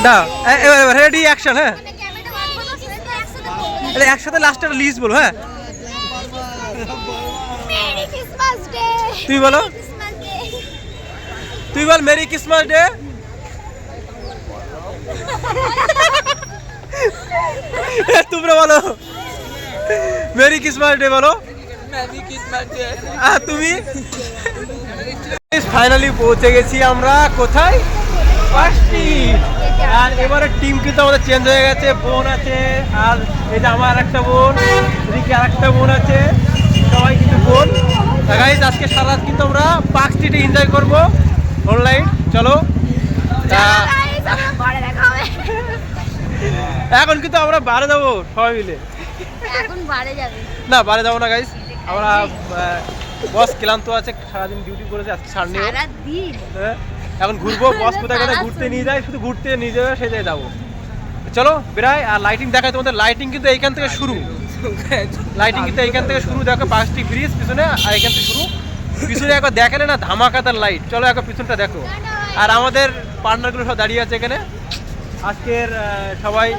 দাও ready action. হ্যাঁ একসাথে লাস্টের লিস্ট বলো। হ্যাঁ তুই বলো, তুই বল মেরি ক্রিসমাস ডে। তোমরা বলো মেরি ক্রিসমাস ডে বলো। তুমি ফাইনালি পৌঁছে গেছি আমরা কোথায়, আর এবারে টিম কিন্তু আমাদের চেঞ্জ হয়ে গেছে। বোন আছে, আর এই যে আমার একটা বোন, এদিকে আর একটা বোন আছে, সবাই কিন্তু বোন। গাইজ আজকে সারা রাত কিন্তু আমরা পার্ক স্ট্রিটে এনজয় করবো অনলাইন। চলো এখন কিন্তু আমরা বারে যাবো সবাই মিলে। না বারে যাবো না গাইজ, আমরা বস ক্লান্ত আছে, সারাদিন ডিউটি করেছে, আজকে ছাড় নিয়ে এখন ঘুরবো। বস কোথায় কোথায় ঘুরতে নিয়ে যায়, শুধু ঘুরতে নিয়ে যাবে সেই জায়গায় যাবো। চলো বেরাই। আর লাইটিং দেখায় তোমাদের, লাইটিং কিন্তু এইখান থেকে শুরু, লাইটিং কিন্তু এইখান থেকে শুরু। দেখো পাঁচটি ব্রিজ পিছনে, আর এখান থেকে শুরু। পিছনে একবার দেখালে না ধামাকাতার লাইট। চলো একবার পিছনটা দেখো। আর আমাদের পার্টনারগুলো সব দাঁড়িয়ে আছে এখানে। আজকের সবাই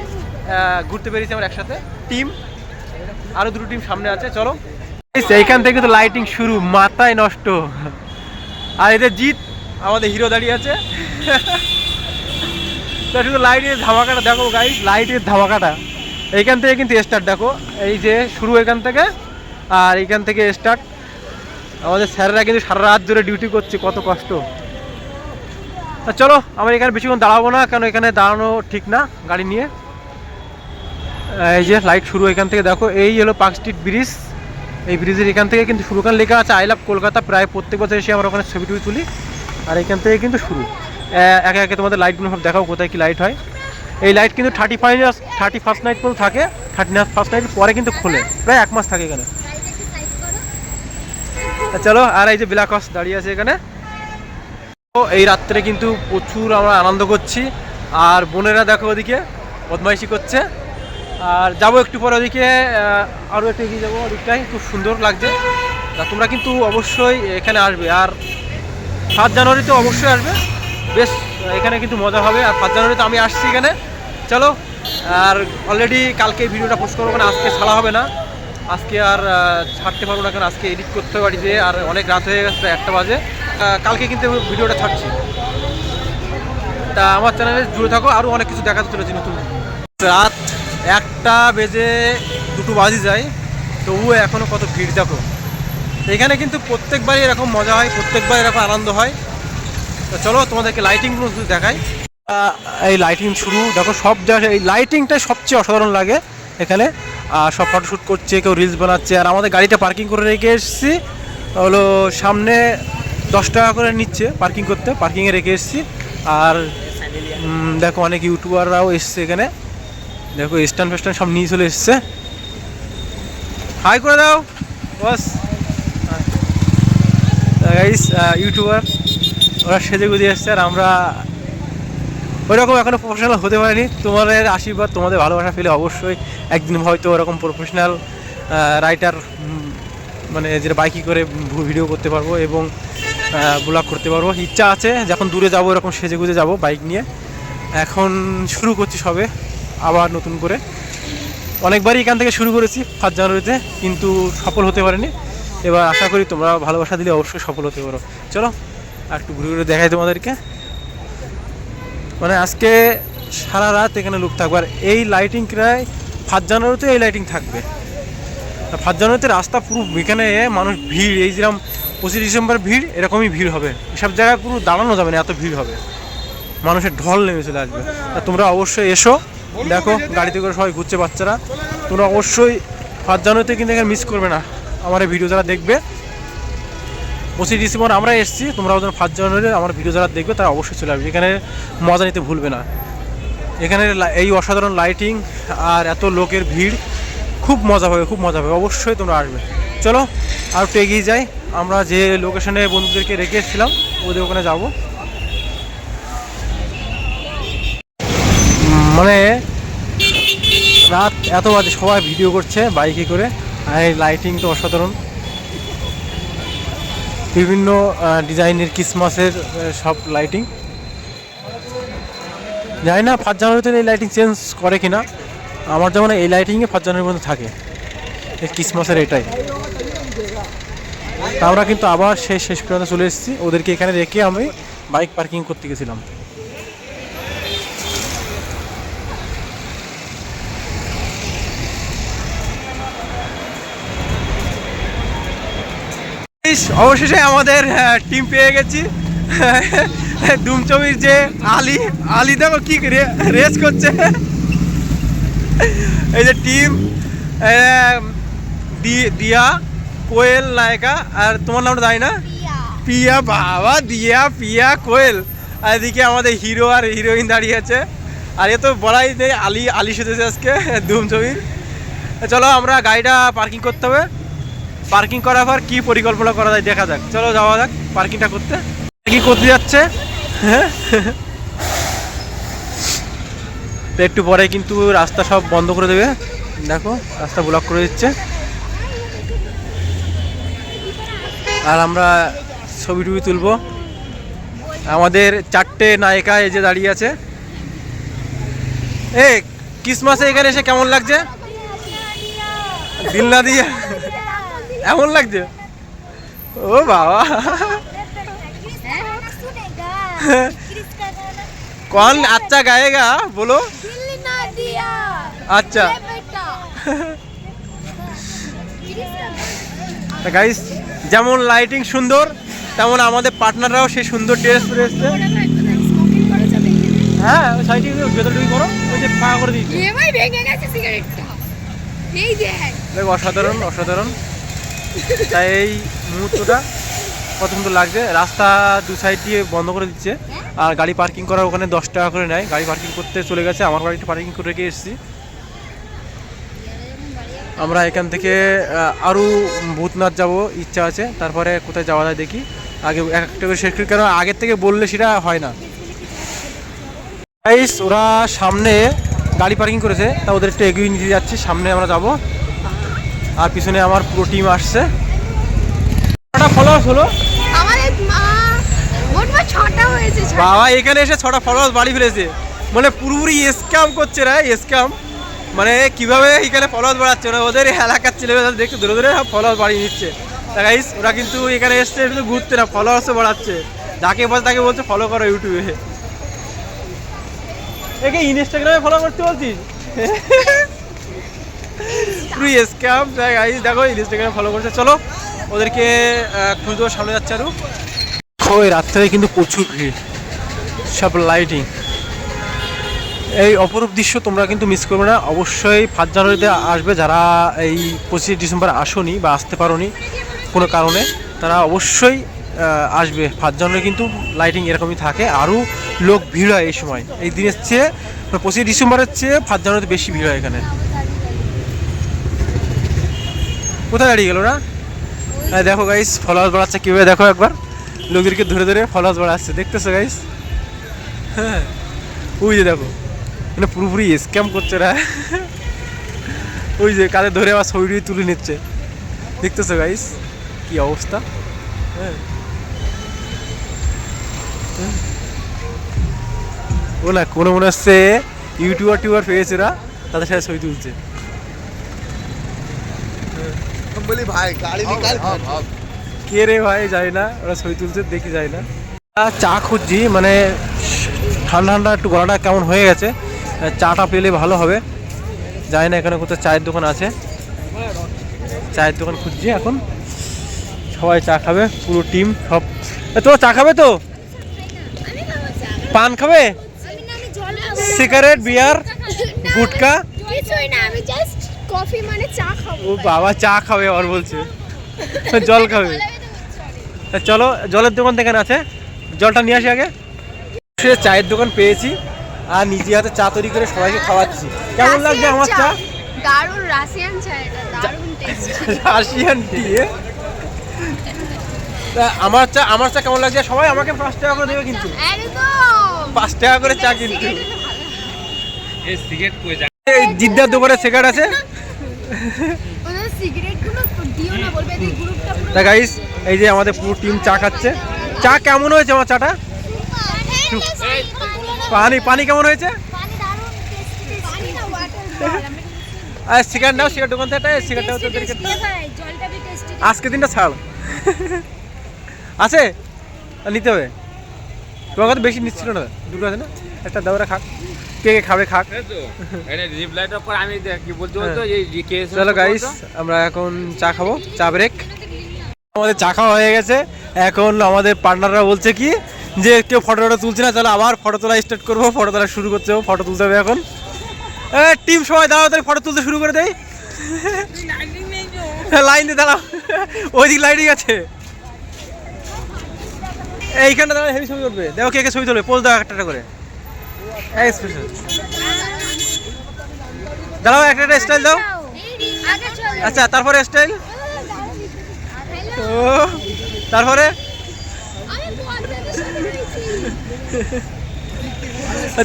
ঘুরতে বেরিয়েছি আমরা একসাথে টিম, আরো দুটো টিম সামনে আছে। চলো এইখান থেকে তো লাইটিং শুরু, মাথায় নষ্ট। আর এদের জিত, আমাদের হিরো দাঁড়িয়ে আছে। শুধু লাইটের ধামাকাটা দেখো গাইস, লাইটের ধামাকাটা এইখান থেকে কিন্তু স্টার্ট। দেখো এই যে শুরু এখান থেকে, আর এইখান থেকে স্টার্ট। আমাদের স্যারেরা কিন্তু সারা রাত ধরে ডিউটি করছে, কত কষ্ট। চলো আমরা এখানে বেশিক্ষণ দাঁড়াবো না, কারণ এখানে দাঁড়ানো ঠিক না গাড়ি নিয়ে। এই যে লাইট শুরু এখান থেকে দেখো, এই হলো পার্ক স্ট্রিট ব্রিজ। এই ব্রিজের এখান থেকে কিন্তু শুরু, কারণ লেখা আছে আই লাভ কলকাতা। প্রায় প্রত্যেক বছর এসে আমরা ওখানে ছবি টবি তুলি। আর এখান থেকে কিন্তু শুরু। একে একে তোমাদের লাইটগুলো সব দেখাও কোথায় কি লাইট হয়। এই লাইট কিন্তু 31st নাইট পর্যন্ত থাকে, 31st নাইট পরে কিন্তু খোলে, প্রায় 1 মাস থাকে এখানে। চলো, আর এই যে ব্ল্যাক হর্স দাঁড়িয়ে আছে এখানে। তো এই রাত্রে কিন্তু প্রচুর আমরা আনন্দ করছি। আর বোনেরা দেখো ওদিকে বদমাইশি করছে। আর যাবো একটু পরে ওদিকে, আরও একটু এগিয়ে যাবো, ওদিকটাই খুব সুন্দর লাগছে। তোমরা কিন্তু অবশ্যই এখানে আসবে। আর 7 জানুয়ারিতে অবশ্যই আসবে, বেশ এখানে কিন্তু মজা হবে। আর 5 জানুয়ারিতে আমি আসছি এখানে। চলো, আর অলরেডি কালকে ভিডিওটা পোস্ট করবো, কারণ আজকে ছাড়া হবে না। আজকে আর ছাড়তে পারবো না, কারণ আজকে এডিট করতে হবে বাড়িতে, আর অনেক রাত হয়ে গেছে, 1টা বাজে। কালকে কিন্তু ভিডিওটা ছাড়ছি। তা আমার চ্যানেলে জুড়ে থাকো, আরও অনেক কিছু দেখাতে চলেছি নতুন। রাত 1টা বেজে 2টো বাজি যায়, তবুও এখনও কত ভিড় দেখো। এখানে কিন্তু প্রত্যেকবারই এরকম মজা হয়, প্রত্যেকবার এরকম আনন্দ হয়। তো চলো তোমাদেরকে লাইটিংগুলো শুধু দেখাই। এই লাইটিং শুরু দেখো, সব জায়গায় এই লাইটিংটাই সবচেয়ে অসাধারণ লাগে এখানে। সব ফটোশ্যুট করছে, কেউ রিলস বানাচ্ছে। আর আমাদের গাড়িটা পার্কিং করে রেখে এসেছি হলো সামনে, 10 টাকা করে নিচ্ছে পার্কিং করতে, পার্কিংয়ে রেখে এসেছি। আর দেখো অনেক ইউটিউবাররাও এসছে এখানে। দেখো স্ট্যান্ড ফেস্ট্যান্ড সব নিয়ে চলে এসছে। হাই করে দাও বস। গাইস ইউটিউবার ওরা সেজে গুজে এসছে, আর আমরা ওইরকম এখনও প্রফেশনাল হতে পারিনি। তোমাদের আশীর্বাদ, তোমাদের ভালোবাসা পেলে অবশ্যই একদিন হয়তো ওরকম প্রফেশনাল রাইটার, মানে যেটা বাইকে করে ভিডিও করতে পারবো এবং ব্লগ করতে পারবো। ইচ্ছা আছে, যখন দূরে যাবো এরকম সেজে গুজে যাবো বাইক নিয়ে। এখন শুরু করছি সবে আবার নতুন করে। অনেকবারই এখান থেকে শুরু করেছি 5 জানুয়ারিতে, কিন্তু সফল হতে পারিনি। এবার আশা করি তোমরা ভালোবাসা দিলে অবশ্যই সফল হতে পারো। চলো আর একটু ঘুরে ঘুরে দেখাই তোমাদেরকে। মানে আজকে সারা রাত এখানে লোক থাকবে। আর এই লাইটিং প্রায় 5 জানুয়ারিতে এই লাইটিং থাকবে। 5 জানুয়ারিতে রাস্তা পুরো এখানে মানুষ ভিড়, এই যেরকম 25 ডিসেম্বর ভিড়, এরকমই ভিড় হবে। এসব জায়গায় পুরো দাঁড়ানো যাবে না, এত ভিড় হবে, মানুষের ঢল নেমে চলে আসবে। তোমরা অবশ্যই এসো, দেখো গাড়িতে করে সবাই ঘুরছে বাচ্চারা। তোমরা অবশ্যই 5 জানুয়ারিতে কিন্তু এখানে মিস করবে না। আমার এই ভিডিও যারা দেখবে, 25 ডিসেম্বর আমরা এসেছি, তোমরাও যেন 5 জানুয়ারি আমার ভিডিও যারা দেখবে তারা অবশ্যই চলে আসবে। এখানে মজা নিতে ভুলবে না। এখানে এই অসাধারণ লাইটিং আর এত লোকের ভিড়, খুব মজা হবে, খুব মজা হবে। অবশ্যই তোমরা আসবে। চলো আর একটু এগিয়ে যাই। আমরা যে লোকেশনে বন্ধুদেরকে রেখে এসেছিলাম ওদের ওখানে যাব। মানে রাত এত বাজে, সবাই ভিডিও করছে বাইকে করে। আর এই লাইটিং তো অসাধারণ, বিভিন্ন ডিজাইনের ক্রিসমাসের সব লাইটিং। জানি না 5 জানুয়ারিতে এই লাইটিং চেঞ্জ করে কিনা। আমার যেমন এই লাইটিংয়ে 5 জানুয়ারি পর্যন্ত থাকে, এই ক্রিসমাসের এটাই। তা আমরা কিন্তু আবার শেষ পর্যন্ত চলে এসেছি, ওদেরকে এখানে রেখে আমি বাইক পার্কিং করতে গেছিলাম। অবশেষে আমাদের টিম পেয়ে গেছি। দুমচবির যে আলি দেখো কি রেস করছে। এই যে টিম দিয়া, কোয়েল, নায়িকা, আর তোমার নামটা জানি না, পিয়া। বাবা, দিয়া, পিয়া, কোয়েল, আর এদিকে আমাদের হিরো আর হিরোইন দাঁড়িয়ে আছে। আর এ তো বলাই নেই, আলি সেজেছে আজকে দুমচবির। চলো আমরা গাড়িটা পার্কিং করতে হবে, পার্কিং করার পর কি পরিকল্পনা করা যায় দেখা যাক। চলো যাওয়া যাক পার্কিংটা করতে। কি করতে যাচ্ছে তো একটু পরে কিন্তু রাস্তা সব বন্ধ করে দেবে, দেখো রাস্তা ব্লক করে দিচ্ছে। আর আমরা ছবি টবি তুলবো। আমাদের 4টে নায়িকা এই যে দাঁড়িয়ে আছে। এই ক্রিসমাসে এখানে এসে কেমন লাগছে? দিল না দিয়ে এমন লাগছে? ও বাবা, कौन अच्छा गाएगा बोलो? अच्छा গাইস, যেমন লাইটিং সুন্দর তেমন আমাদের পার্টনাররাও সেই সুন্দর ড্রেস পরে এসেছে। হ্যাঁ, ওই সাইডে ভেতর ঢুকে করো, ওই যে ফাঁকা করে দিয়েছে। দেখো অসাধারণ অসাধারণ। তাই এই মুহূর্তটা কত সুন্দর লাগছে। রাস্তা দু সাইড দিয়ে বন্ধ করে দিচ্ছে, আর গাড়ি পার্কিং করার ওখানে 10 টাকা করে নেয়। গাড়ি পার্কিং করতে চলে গেছে, আমার গাড়িটা পার্কিং করে রেখে এসেছি। আমরা এখান থেকে আরও ভূতনাথ যাব ইচ্ছা আছে, তারপরে কোথায় যাওয়া যায় দেখি। আগে এক একটা করে শেষ করি, কারণ আগের থেকে বললে সেটা হয় না। গাইস, ওরা সামনে গাড়ি পার্কিং করেছে, তা ওদের একটু এগিয়ে নিতে যাচ্ছি, সামনে আমরা যাব। আর পিছনে আমার পুরো টিম আসছে। ফলোয়ার্স হলো বাবা, এখানে এসে 6টা ফলোয়ার্স বাড়ি ফেলেছে, মানে পুরোপুরি স্ক্যাম করছে রা, স্ক্যাম। মানে কিভাবে এখানে ফলোয়ার্স বাড়াচ্ছে, মানে ওদের এলাকার ছেলেমেয়েরা দেখতে ধরে ধরে ফলোয়ার্স বাড়িয়ে নিচ্ছে। গাইস, ওরা কিন্তু এখানে এসছে শুধু ঘুরতে না, ফলোয়ার্সও বাড়াচ্ছে। যাকে বলছে তাকে বলছে ফলো করো ইউটিউবে। একে ইনস্টাগ্রামে ফলো করতে বলছিস? পুরো স্ক্যাম। গাইস দেখো, ইনস্টাগ্রামে ফলো করছে। চলো ওদেরকে খুঁজবো, সামনে যাচ্ছে আরো। ওই রাত্রে কিন্তু প্রচুর ভিড়, সব লাইটিং। এই অপরূপ দৃশ্য তোমরা কিন্তু মিস করবে না। অবশ্যই 5 জানুয়ারিতে আসবে, যারা এই 25 ডিসেম্বর আসোনি বা আসতে পারোনি কোনো কারণে, তারা অবশ্যই আসবে। 5 জানুয়ারি কিন্তু লাইটিং এরকমই থাকে, আরও লোক ভিড় হয় এই সময়। এই দিনের চেয়ে 25 ডিসেম্বরের চেয়ে 5 জানুয়ারিতে বেশি ভিড় হয় এখানে। কোথায় দাঁড়িয়ে গেল না? হ্যাঁ দেখো গাইস, ফলোয়ার্স বাড়াচ্ছে কীভাবে, দেখো একবার লোকদেরকে ধরে ধরে ফলোয়ার্স বাড়াচ্ছে, দেখতেছো গাইস? হ্যাঁ, ওই যে দেখো, মানে পুরোপুরি স্ক্যাম করছে না। ওই যে কাদের ধরে আবার ছবি তুলে নিচ্ছে, দেখতেছো গাইস কি অবস্থা? হ্যাঁ, ও না কোনো মনে হচ্ছে ইউটিউবার পেয়েছে না, তাদের সাথে ছবি তুলছে। বলি ভাই গাড়ি নিকাল, কে রে ভাই যায় না, ওরা ছবি তুলছে দেখি যায় না। চা খুঁজছি, মানে ঠান্ডা ঠান্ডা একটু গলাটা কেমন হয়ে গেছে, চাটা পেলে ভালো হবে। জানি না এখানে কোথাও চায়ের দোকান আছে, চায়ের দোকান খুঁজছি এখন। সবাই চা খাবে, পুরো টিম সব। তো চা খাবে তো? পান খাবে? সিগারেট, বিয়ার, গুটকা? ও বাবা, চা খাবে আর বলছে জল খাবে। চলো জলের দোকান এখানে আছে, জলটা নিয়ে আসি আগে। সে চায়ের দোকান পেয়েছি, আর নিজে হাতে চা তৈরি করে সবাইকে খাওয়াচ্ছি। কেমন লাগছে আমার চা? দারুণ রাশিয়ান চা, এটা দারুণ টেস্ট। রাশিয়ান টি। আমার চা কেমন লাগছে? সবাই আমাকে 5 টাকা করে দেবে কিন্তু, একদম 5 টাকা করে চা কিন্তু। এই সিগারেট কই যায়? এই জিদ্দার দোকানে সিগারেট আছে। ওদের সিগারেটগুলো দিও না, বলবে এই গ্রুপটা পুরো। তা গাইস, এই যে আমাদের পুরো টিম চা খাচ্ছে। চা কেমন হয়েছে আমার চাটা? পানি পানি কেমন হয়েছে? পানি দারুণ টেস্টি পানি না ওয়াটার আর সিগারেট নাও, সিগারেট দোকান থেকে সিগারেটটাও তোদেরকে ভাই জলটা বি টেস্টি আজকে দিনটা ছাড় আছে আর নিতে হবে। তোমার কাছে বেশি নিচ্ছিল না, দুটো আছে না, একটা দাওরা খাক, কে কে খাবে খাক। চলো গাইস, আমরা এখন চা খাবো, চা ব্রেক। আমাদের চা খাওয়া হয়ে গেছে, এখন আমাদের পার্টনাররা বলছে কি যে কেউ ফটো তুলছে না, চলো আবার ফটো তোলা স্টার্ট করবো, ফটো তোলা শুরু করতে হবে, ফটো তুলতে হবে এখন। টিম সবাই দাঁড়াও, তাই ফটো তুলতে শুরু করে দেয়। লাইন দিয়ে দাঁড়াও, ওইদিক লাইটিং আছে, এইখানটা দাঁড়াও, হেভি ছবি উঠবে। দেখো কে কে ছবি তুলবে, পোজ দাও একটা করে। স্পেশাল দাঁড়াও, একটা একটা স্টাইল দাও। আগে চল আচ্ছা তারপরে স্টাইল, ও তারপরে আমি পড়াতে শুরু করেছি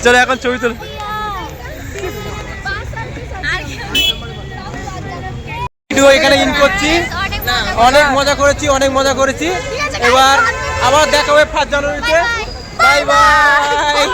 চলো এখন ছবি তুল। ভিডিও এখানে ইন করছি, অনেক মজা করেছি, অনেক মজা করেছি। এবার আবার দেখা হবে 5 জানুয়ারিতে। Bye bye.